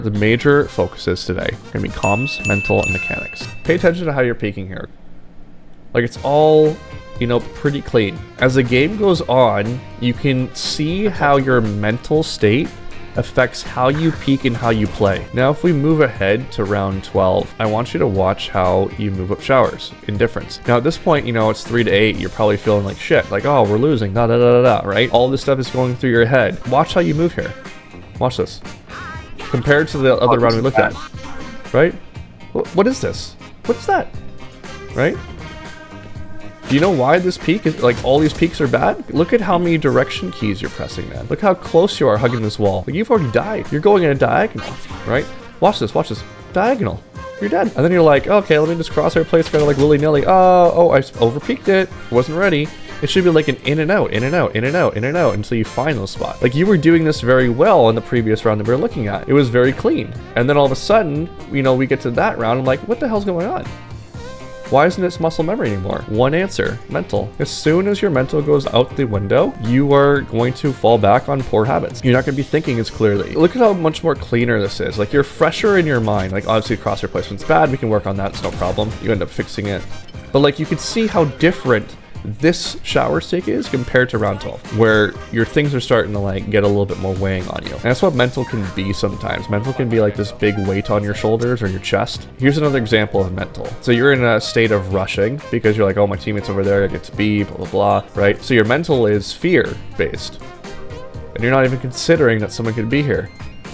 The major focuses today are going to be comms, mental, and mechanics. Pay attention to how you're peeking here. Like, it's all, you know, pretty clean. As the game goes on, you can see how your mental state affects how you peek and how you play. Now, if we move ahead to round 12, I want you to watch how you move up showers in difference. Now, at this point, you know, it's 3 to 8. You're probably feeling like shit. Like, oh, we're losing, da da da da da, right? All this stuff is going through your head. Watch how you move here. Watch this. Compared to the other round we looked at, right? What is this? What is that? Right? Do you know why this peak is, like, all these peaks are bad? Look at how many direction keys you're pressing, man. Look how close you are hugging this wall. Like, you've already died. You're going in a diagonal, right? Watch this, watch this. Diagonal. You're dead. And then you're like, okay, let me just cross our plates kind of like willy-nilly. Oh, I over-peaked it. Wasn't ready. It should be like an in and out, in and out, in and out, in and out until you find those spots. Like, you were doing this very well in the previous round that we were looking at. It was very clean. And then all of a sudden, you know, we get to that round. I'm like, what the hell's going on? Why isn't it muscle memory anymore? One answer, mental. As soon as your mental goes out the window, you are going to fall back on poor habits. You're not going to be thinking as clearly. Look at how much more cleaner this is. Like, you're fresher in your mind. Like, obviously cross replacement's bad. We can work on that. It's no problem. You end up fixing it. But like, you can see how different this shower stick is compared to round 12, where your things are starting to like get a little bit more weighing on you. And that's what mental can be sometimes. Mental can be like this big weight on your shoulders or your chest. Here's another example of mental. So you're in a state of rushing because you're like, oh, my teammate's over there, I get to be, blah, blah, blah, right? So your mental is fear-based. And you're not even considering that someone could be here.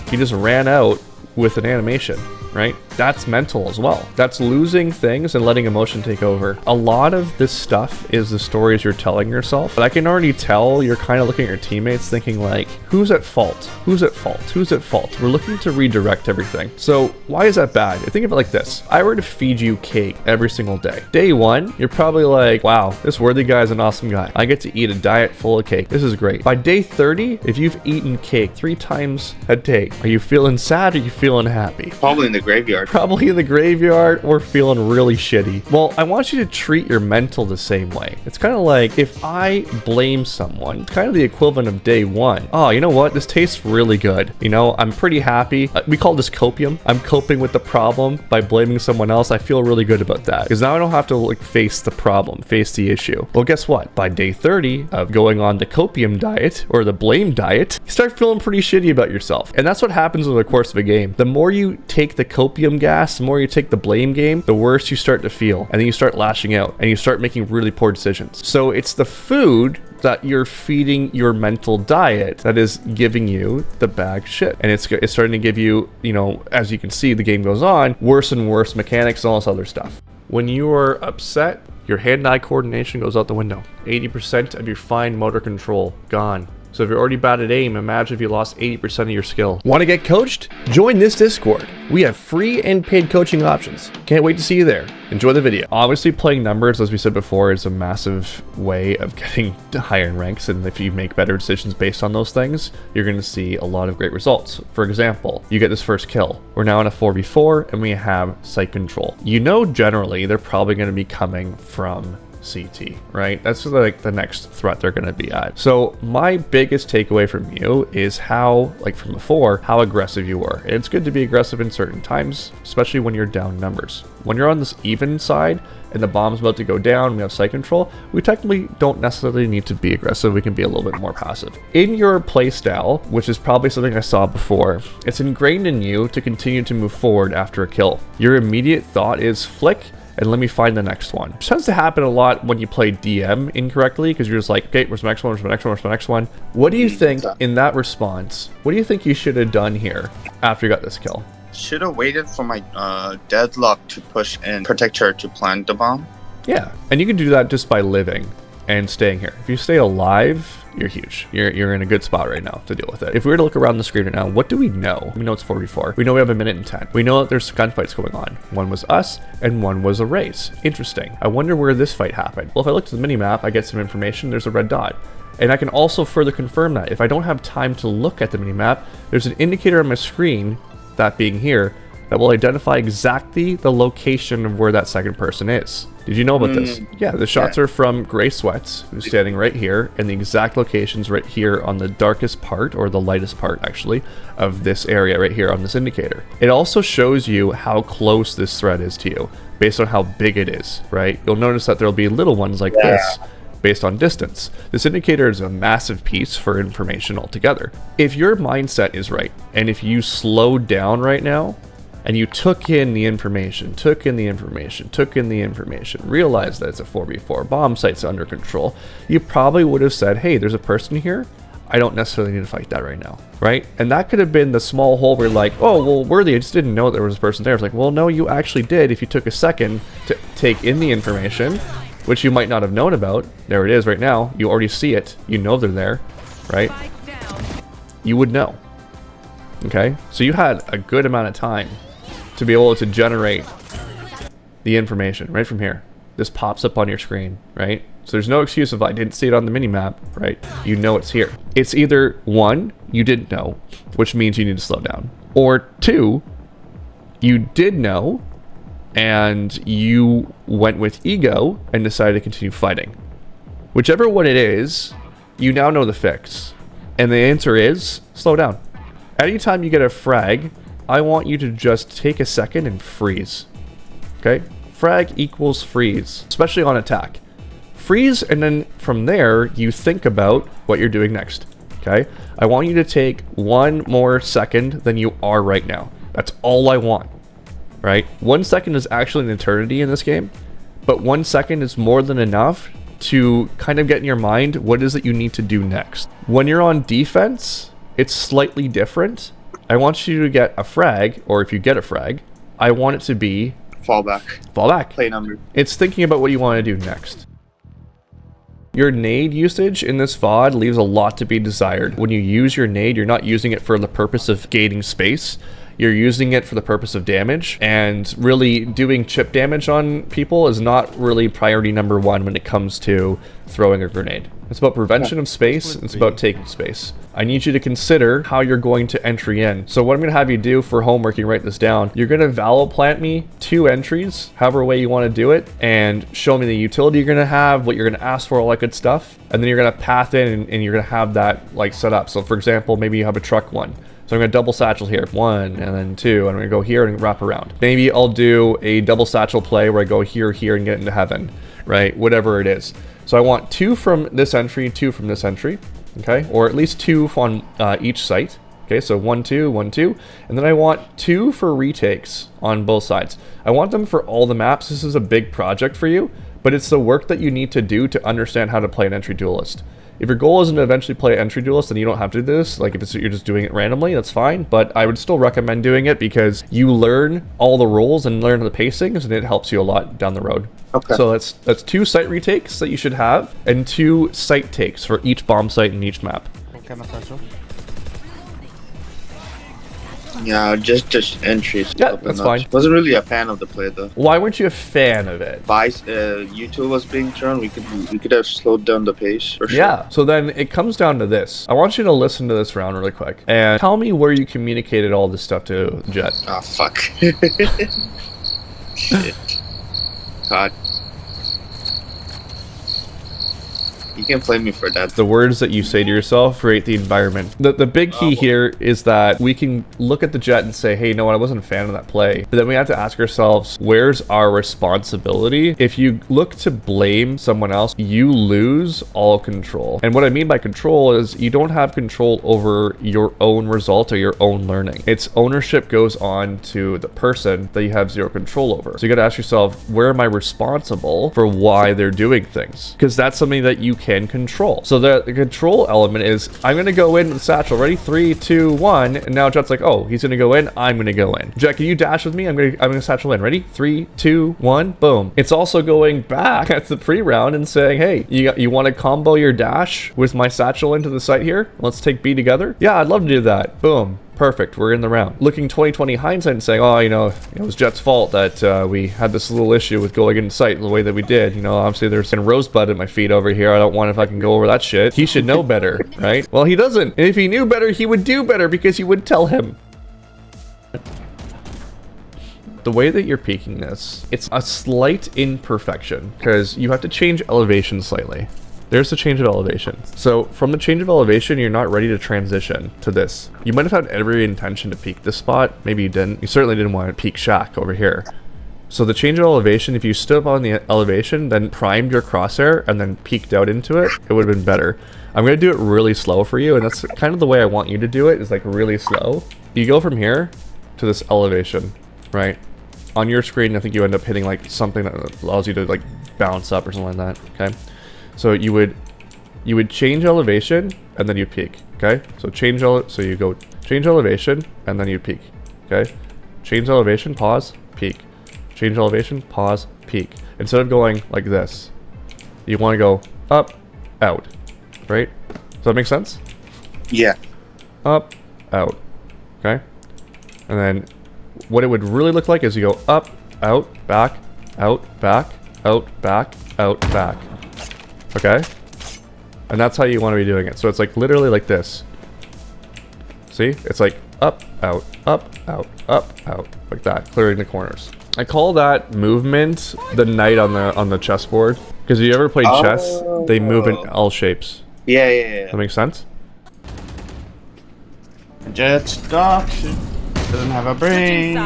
You just ran out with an animation, right? That's mental as well. That's losing things and letting emotion take over. A lot of this stuff is the stories you're telling yourself. But I can already tell you're kind of looking at your teammates thinking like, who's at fault? Who's at fault? Who's at fault? We're looking to redirect everything. So why is that bad? Think of it like this. I were to feed you cake every single day. Day one, you're probably like, wow, this worthy guy is an awesome guy. I get to eat a diet full of cake. This is great. By day 30, if you've eaten cake 3 times a day, are you feeling sad or are you feeling happy? Probably in the graveyard. Probably in the graveyard or feeling really shitty. Well, I want you to treat your mental the same way. It's kind of like if I blame someone, it's kind of the equivalent of day one. Oh, you know what? This tastes really good. You know, I'm pretty happy. We call this copium. I'm coping with the problem by blaming someone else. I feel really good about that because now I don't have to like face the problem, face the issue. Well, guess what? By day 30 of going on the copium diet or the blame diet, you start feeling pretty shitty about yourself. And that's what happens over the course of a game. The more you take the copium gas, the more you take the blame game, the worse you start to feel. And then you start lashing out and you start making really poor decisions. So it's the food that you're feeding your mental diet that is giving you the bad shit. And it's starting to give you, you know, as you can see, the game goes on, worse and worse mechanics and all this other stuff. When you are upset, your hand-eye coordination goes out the window. 80% of your fine motor control gone. So if you're already bad at aim, imagine if you lost 80% of your skill. Want to get coached? Join this Discord. We have free and paid coaching options. Can't wait to see you there. Enjoy the video. Obviously, playing numbers, as we said before, is a massive way of getting to higher ranks. And if you make better decisions based on those things, you're going to see a lot of great results. For example, you get this first kill. We're now in a 4v4 and we have sight control. You know, generally, they're probably going to be coming from CT, right? That's like the next threat they're going to be at. So my biggest takeaway from you is how, like from before, how aggressive you were. And it's good to be aggressive in certain times, especially when you're down numbers. When you're on this even side and the bomb's about to go down, we have sight control, we technically don't necessarily need to be aggressive. We can be a little bit more passive. In your playstyle, which is probably something I saw before, it's ingrained in you to continue to move forward after a kill. Your immediate thought is flick, and let me find the next one. It tends to happen a lot when you play DM incorrectly because you're just like, okay, where's the next one, where's the next one, where's the next one? What do you think in that response, what do you think you should have done here after you got this kill? Should have waited for my deadlock to push and protect her to plant the bomb. Yeah, and you can do that just by living and staying here. If you stay alive, you're huge. You're in a good spot right now to deal with it. If we were to look around the screen right now, what do we know? We know it's 44. We know we have 1 minute and 10. We know that there's gunfights going on. One was us and one was a race. Interesting. I wonder where this fight happened. Well, if I look to the mini-map, I get some information. There's a red dot. And I can also further confirm that. If I don't have time to look at the mini-map, there's an indicator on my screen, that being here, that will identify exactly the location of where that second person is. Did you know about this? Yeah, the shots are from Gray Sweats, who's standing right here, and the exact location's right here on the darkest part, or the lightest part actually, of this area right here on this indicator. It also shows you how close this threat is to you, based on how big it is, right? You'll notice that there'll be little ones like this, based on distance. This indicator is a massive piece for information altogether. If your mindset is right, and if you slowed down right now, and you took in the information, realized that it's a 4v4, bomb site's under control, you probably would have said, hey, there's a person here, I don't necessarily need to fight that right now, right? And that could have been the small hole where you're like, oh, well, Worthy, I just didn't know there was a person there. It's like, well, no, you actually did if you took a second to take in the information, which you might not have known about. There it is right now. You already see it. You know they're there, right? You would know, okay? So you had a good amount of time to be able to generate the information right from here. This pops up on your screen, right? So there's no excuse if I didn't see it on the minimap, right? You know it's here. It's either one, you didn't know, which means you need to slow down, or two, you did know and you went with ego and decided to continue fighting. Whichever one it is, you now know the fix. And the answer is slow down. Anytime you get a frag, I want you to just take a second and freeze. Okay? Frag equals freeze, especially on attack. Freeze, and then from there, you think about what you're doing next. Okay? I want you to take one more second than you are right now. That's all I want. Right? 1 second is actually an eternity in this game, but 1 second is more than enough to kind of get in your mind what is it you need to do next. When you're on defense, it's slightly different. I want you to get a frag, or if you get a frag, I want it to be fall back. Fall back. Play number. It's thinking about what you want to do next. Your nade usage in this VOD leaves a lot to be desired. When you use your nade, you're not using it for the purpose of gaining space. You're using it for the purpose of damage, and really doing chip damage on people is not really priority number one when it comes to throwing a grenade. It's about prevention of space, it's about taking space. I need you to consider how you're going to entry in. So what I'm going to have you do for homework, you can write this down. You're going to valid plant me 2 entries, however way you want to do it, and show me the utility you're going to have, what you're going to ask for, all that good stuff. And then you're going to path in and you're going to have that like set up. So for example, maybe you have a truck one. So I'm going to double satchel here, 1 and then 2, and I'm going to go here and wrap around. Maybe I'll do a double satchel play where I go here, here, and get into heaven, right? Whatever it is. So I want 2 from this entry, 2 from this entry, okay? Or at least 2 on each site. Okay, so 1, 2, 1, 2. And then I want 2 for retakes on both sides. I want them for all the maps. This is a big project for you, but it's the work that you need to do to understand how to play an entry duelist. If your goal isn't to eventually play entry duelist, then you don't have to do this. Like if you're just doing it randomly, that's fine. But I would still recommend doing it because you learn all the rules and learn the pacings, and it helps you a lot down the road. Okay. So that's 2 site retakes that you should have, and 2 site takes for each bomb site in each map. Okay, Natasha. Yeah, just entries. Yeah, that's fine. Wasn't really a fan of the play though. Why weren't you a fan of it? Vice, U2 was being thrown. We could have slowed down the pace for sure. Yeah. So then it comes down to this. I want you to listen to this round really quick and tell me where you communicated all this stuff to Jet. Ah, fuck. Shit. God. You can blame me for that. The words that you say to yourself create the environment. The big key here is that we can look at the Jet and say, hey, you know what, I wasn't a fan of that play. But then we have to ask ourselves, where's our responsibility? If you look to blame someone else, you lose all control. And what I mean by control is you don't have control over your own result or your own learning. Its ownership goes on to the person that you have 0 control over. So you got to ask yourself, where am I responsible for why they're doing things? Because that's something that you can control. So the control element is, I'm going to go in with the satchel. Ready? 3, 2, 1. And now Jet's like, oh, he's going to go in. I'm going to go in. Jet, can you dash with me? I'm going to satchel in. Ready? 3, 2, 1. Boom. It's also going back at the pre-round and saying, hey, you want to combo your dash with my satchel into the site here? Let's take B together. Yeah, I'd love to do that. Boom. Perfect, we're in the round. Looking 20/20 hindsight and saying, oh, it was Jet's fault that we had this little issue with going in sight the way that we did. You know, obviously there's some rosebud at my feet over here. I don't want if I can go over that shit. He should know better, right? Well, he doesn't. And if he knew better, he would do better because you would tell him. The way that you're peaking this, it's a slight imperfection because you have to change elevation slightly. There's the change of elevation. So from the change of elevation, you're not ready to transition to this. You might have had every intention to peak this spot. Maybe you didn't. You certainly didn't want to peak Shack over here. So the change of elevation, if you stood up on the elevation, then primed your crosshair and then peeked out into it, it would have been better. I'm going to do it really slow for you, and that's kind of the way I want you to do it, is like really slow. You go from here to this elevation, right? On your screen, I think you end up hitting like something that allows you to like bounce up or something like that, okay? So you would change elevation and then you peak, okay? So so you go change elevation and then you peak, okay? Change elevation, pause, peak. Change elevation, pause, peak. Instead of going like this, you want to go up, out, right? Does that make sense? Yeah. Up, out, okay? And then what it would really look like is you go up, out, back, out, back, out, back, out, back. Okay? And that's how you want to be doing it. So it's like literally like this. See? It's like up, out, like that, clearing the corners. I call that movement the knight on the chessboard. Because if you ever played chess, they move in L shapes. Yeah. That makes sense? Jet's dog shit doesn't have a brain.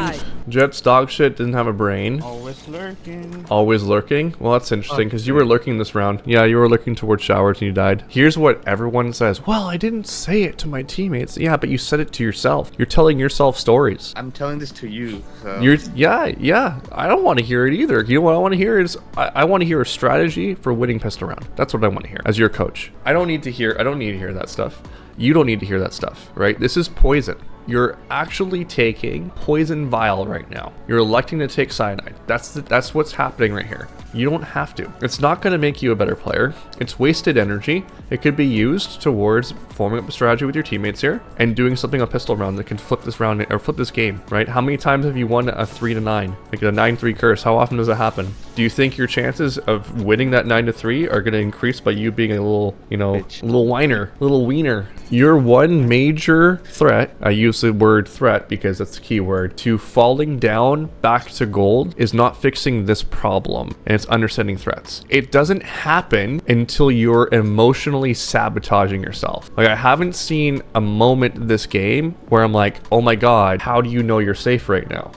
Jet's dog shit didn't have a brain. Always lurking. Always lurking? Well, that's interesting, because you were lurking this round. Yeah, you were lurking towards showers and you died. Here's what everyone says. Well, I didn't say it to my teammates. Yeah, but you said it to yourself. You're telling yourself stories. I'm telling this to you. So. Yeah. I don't want to hear it either. You know what I want to hear is, I want to hear a strategy for winning pistol round. That's what I want to hear as your coach. I don't need to hear that stuff. You don't need to hear that stuff, right? This is poison. You're actually taking poison vial right now. You're electing to take cyanide. That's what's happening right here. You don't have to. It's not going to make you a better player. It's wasted energy. It could be used towards forming up a strategy with your teammates here and doing something on pistol round that can flip this round or flip this game, right? How many times have you won a 3-9, like a 9-3 curse? How often does it happen? Do you think your chances of winning that 9-3 are going to increase by you being a little, little whiner, little wiener? Your one major threat, I use the word threat because that's the key word, to falling down back to gold is not fixing this problem, and it's understanding threats. It doesn't happen until you're emotionally sabotaging yourself. Like, I haven't seen a moment this game where I'm like, oh my god, how do you know you're safe right now?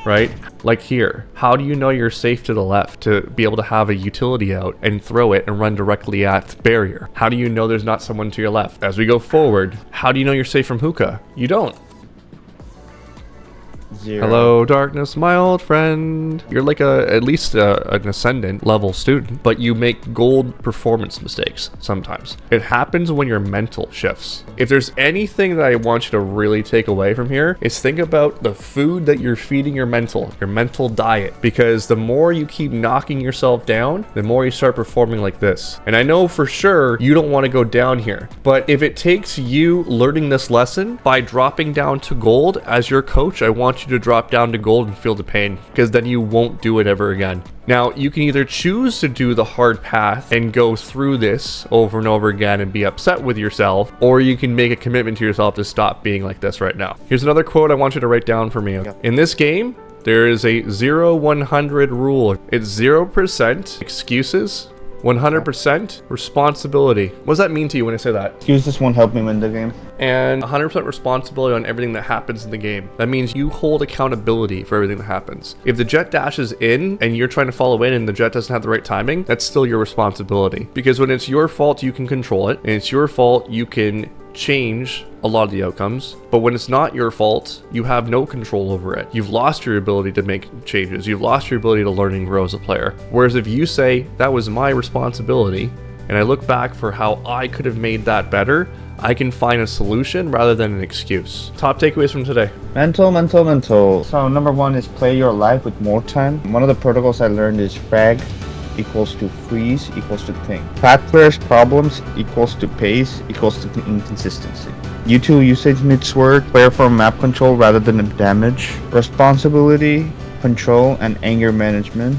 Right? Like here, how do you know you're safe to the left to be able to have a utility out and throw it and run directly at the barrier? How do you know there's not someone to your left? As we go forward, how do you know you're safe from hookah? You don't. 0. Hello, darkness, my old friend. You're like at least an ascendant level student, but you make gold performance mistakes sometimes. It happens when your mental shifts. If there's anything that I want you to really take away from here, is think about the food that you're feeding your mental diet. Because the more you keep knocking yourself down, the more you start performing like this. And I know for sure you don't want to go down here, but if it takes you learning this lesson by dropping down to gold as your coach, I want you to drop down to gold and feel the pain, because then you won't do it ever again. Now, you can either choose to do the hard path and go through this over and over again and be upset with yourself, or you can make a commitment to yourself to stop being like this right now. Here's another quote I want you to write down for me. In this game, there is a 0-100 rule. It's 0% excuses, 100% responsibility. What does that mean to you when I say that? Excuses won't help me win the game. And 100% responsibility on everything that happens in the game. That means you hold accountability for everything that happens. If the jet dashes in and you're trying to follow in and the jet doesn't have the right timing, that's still your responsibility. Because when it's your fault, you can control it. And it's your fault, you can change a lot of the outcomes. But when it's not your fault, you have no control over it. You've lost your ability to make changes. You've lost your ability to learn and grow as a player. Whereas if you say, that was my responsibility, and I look back for how I could have made that better, I can find a solution rather than an excuse. Top takeaways from today. Mental. So number 1 is play your life with more time. One of the protocols I learned is frag equals to freeze equals to think. Path clears problems equals to pace equals to inconsistency. Util usage needs work. Player for map control rather than damage. Responsibility, control, and anger management.